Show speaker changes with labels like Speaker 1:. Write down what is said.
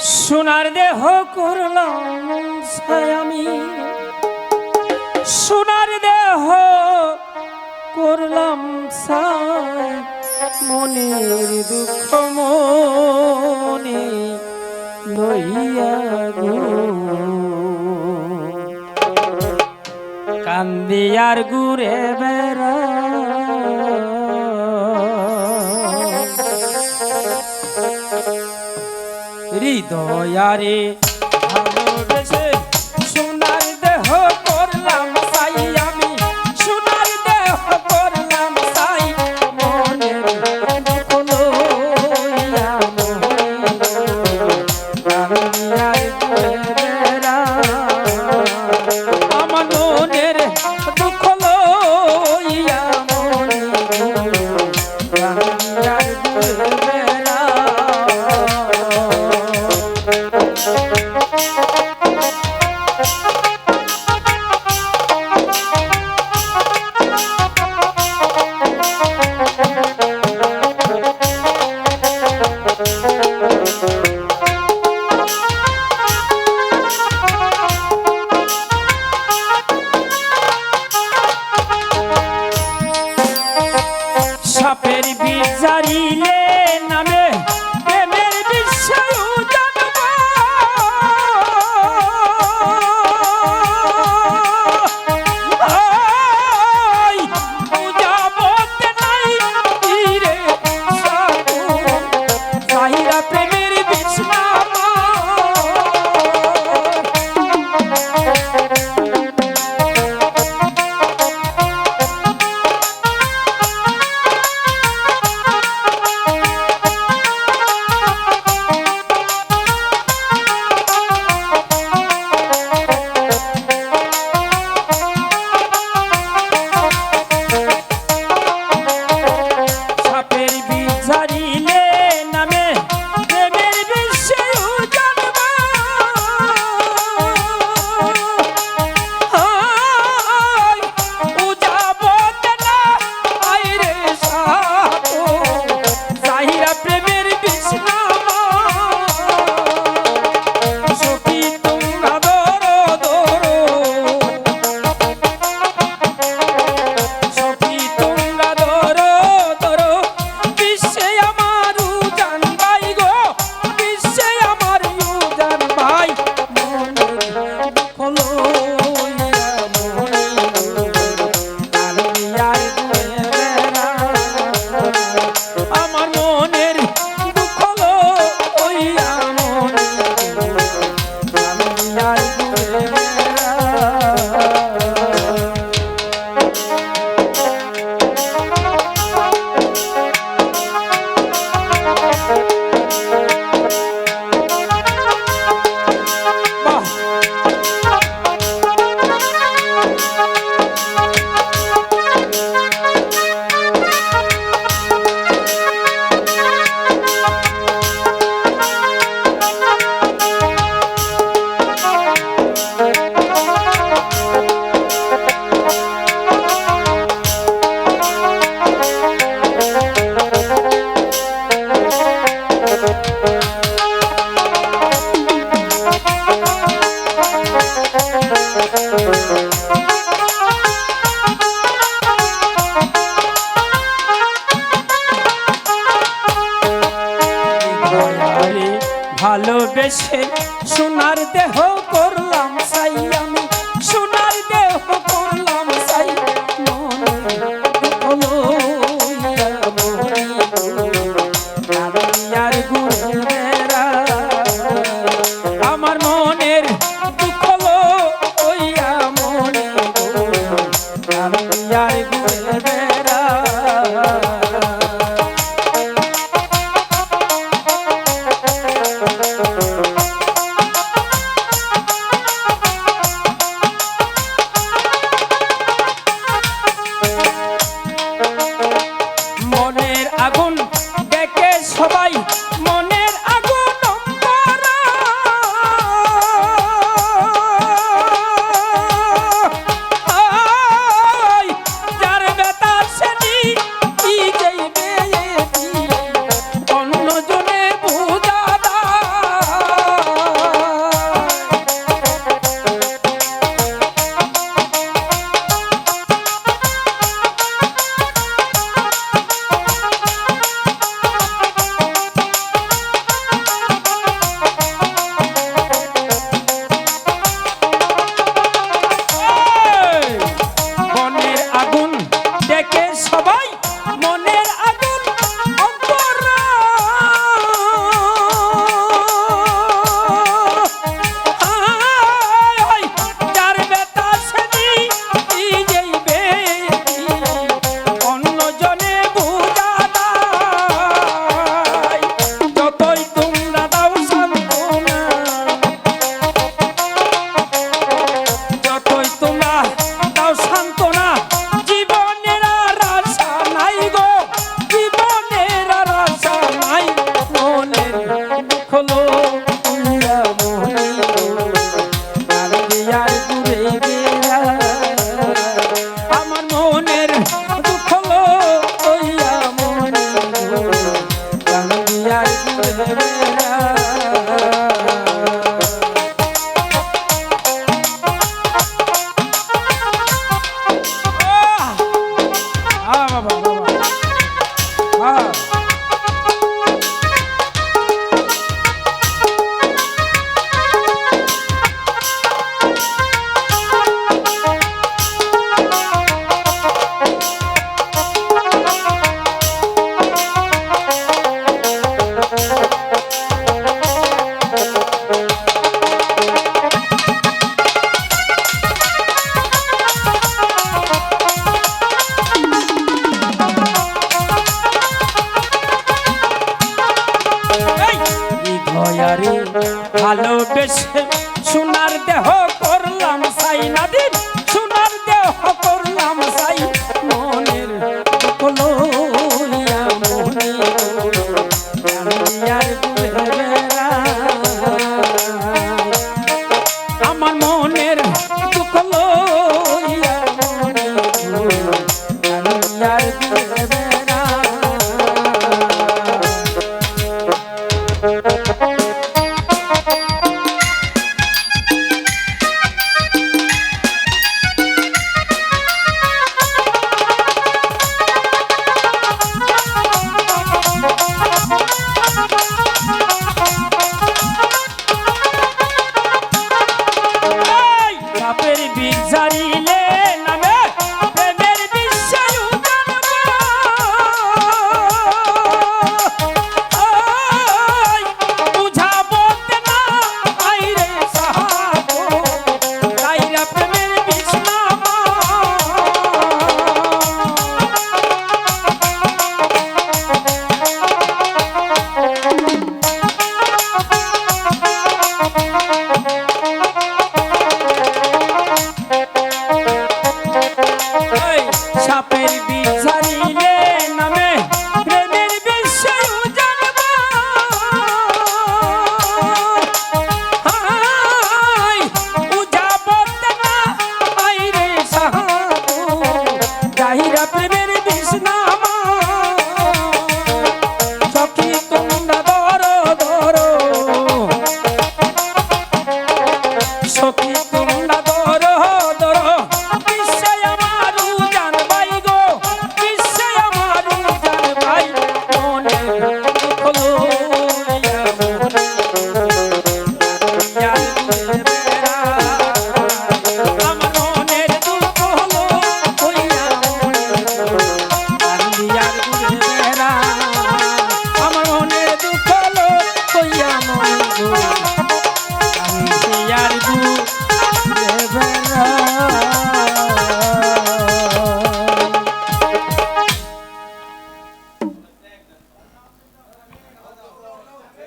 Speaker 1: সোনার দেহ করলাম ছাই আমি, সোনার দেহ করলাম ছাই, মনের দুঃখ মনে লইয়া গো কান্দি আর ঘুরে বেড়া হৃদয়ারে ভালোবেসে সোনার দেহ করলাম ছাই আমি, সোনার দেহ করলাম ছাই, মনের দুঃখ লইয়া কান্দিয়ার ঘুরে বেড়া আমার মনের দুঃখ লইয়া কান্দিয়ার ঘুরে বেড়া। সাপের বিষ জারিলে নামে প্রেমের বিষয় জানব, বুঝাবতে নাই তীরে সাহিরা প্রেমের বিষ নামা ভালোবেসে সোনার দেহ করলাম ছাই আমি, সোনার দেহ করলাম ছাই, মনের দুঃখ লইয়া কান্দিয়ার ঘুরে বেড়া আমার মনের দুঃখ লইয়া কান্দিয়ার ঘুরে বেড়া। ওইয়া মনে কান্দিয়ার ঘুরে বেড়াই আমার মনের দুঃখ লো ওইয়া মনে কান্দিয়ার ঘুরে বেড়াই ভালোবেসে সোনার দেহ করলাম সাইনা দিন